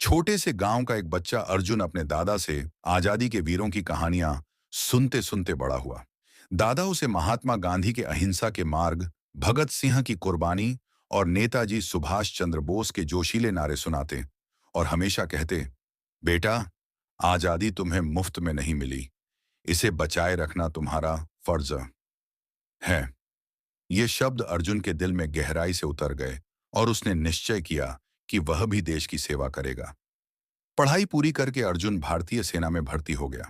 छोटे से गांव का एक बच्चा अर्जुन अपने दादा से आजादी के वीरों की कहानियां सुनते सुनते बड़ा हुआ। दादा उसे महात्मा गांधी के अहिंसा के मार्ग, भगत सिंह की कुर्बानी और नेताजी सुभाष चंद्र बोस के जोशीले नारे सुनाते और हमेशा कहते, बेटा, आजादी तुम्हें मुफ्त में नहीं मिली, इसे बचाए रखना तुम्हारा फर्ज है। ये शब्द अर्जुन के दिल में गहराई से उतर गए और उसने निश्चय किया कि वह भी देश की सेवा करेगा। पढ़ाई पूरी करके अर्जुन भारतीय सेना में भर्ती हो गया।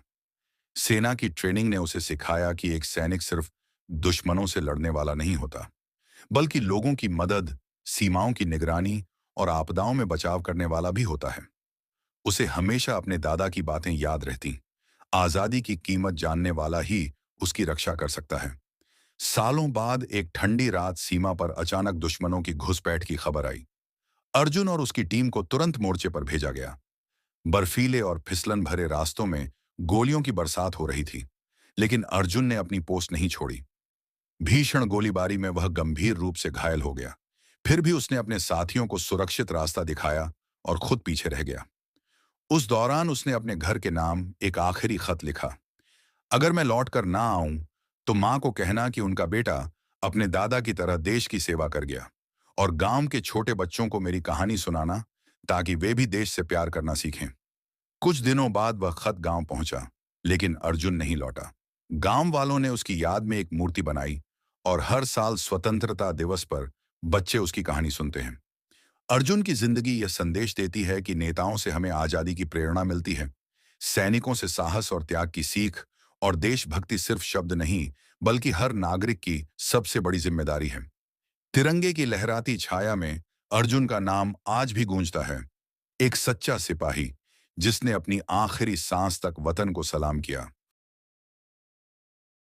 सेना की ट्रेनिंग ने उसे सिखाया कि एक सैनिक सिर्फ दुश्मनों से लड़ने वाला नहीं होता, बल्कि लोगों की मदद, सीमाओं की निगरानी और आपदाओं में बचाव करने वाला भी होता है। उसे हमेशा अपने दादा की बातें याद रहती। आजादी की कीमत जानने वाला ही उसकी रक्षा कर सकता है। सालों बाद एक ठंडी रात सीमा पर अचानक दुश्मनों की घुसपैठ की खबर आई। अर्जुन और उसकी टीम को तुरंत मोर्चे पर भेजा गया। बर्फीले और फिसलन भरे रास्तों में गोलियों की बरसात हो रही थी, लेकिन अर्जुन ने अपनी पोस्ट नहीं छोड़ी। भीषण गोलीबारी में वह गंभीर रूप से घायल हो गया। फिर भी उसने अपने साथियों को सुरक्षित रास्ता दिखाया और खुद पीछे रह गया। उस दौरान उसने अपने घर के नाम एक आखिरी खत लिखा। अगर मैं लौट कर ना आऊं, तो मां को कहना कि उनका बेटा अपने दादा की तरह देश की सेवा कर गया, और गांव के छोटे बच्चों को मेरी कहानी सुनाना, ताकि वे भी देश से प्यार करना सीखें। कुछ दिनों बाद वह खत गांव पहुंचा, लेकिन अर्जुन नहीं लौटा। गांव वालों ने उसकी याद में एक मूर्ति बनाई और हर साल स्वतंत्रता दिवस पर बच्चे उसकी कहानी सुनते हैं। अर्जुन की जिंदगी यह संदेश देती है कि नेताओं से हमें आजादी की प्रेरणा मिलती है, सैनिकों से साहस और त्याग की सीख, और देशभक्ति सिर्फ शब्द नहीं, बल्कि हर नागरिक की सबसे बड़ी जिम्मेदारी है। तिरंगे की लहराती छाया में अर्जुन का नाम आज भी गूंजता है, एक सच्चा सिपाही जिसने अपनी आखिरी सांस तक वतन को सलाम किया।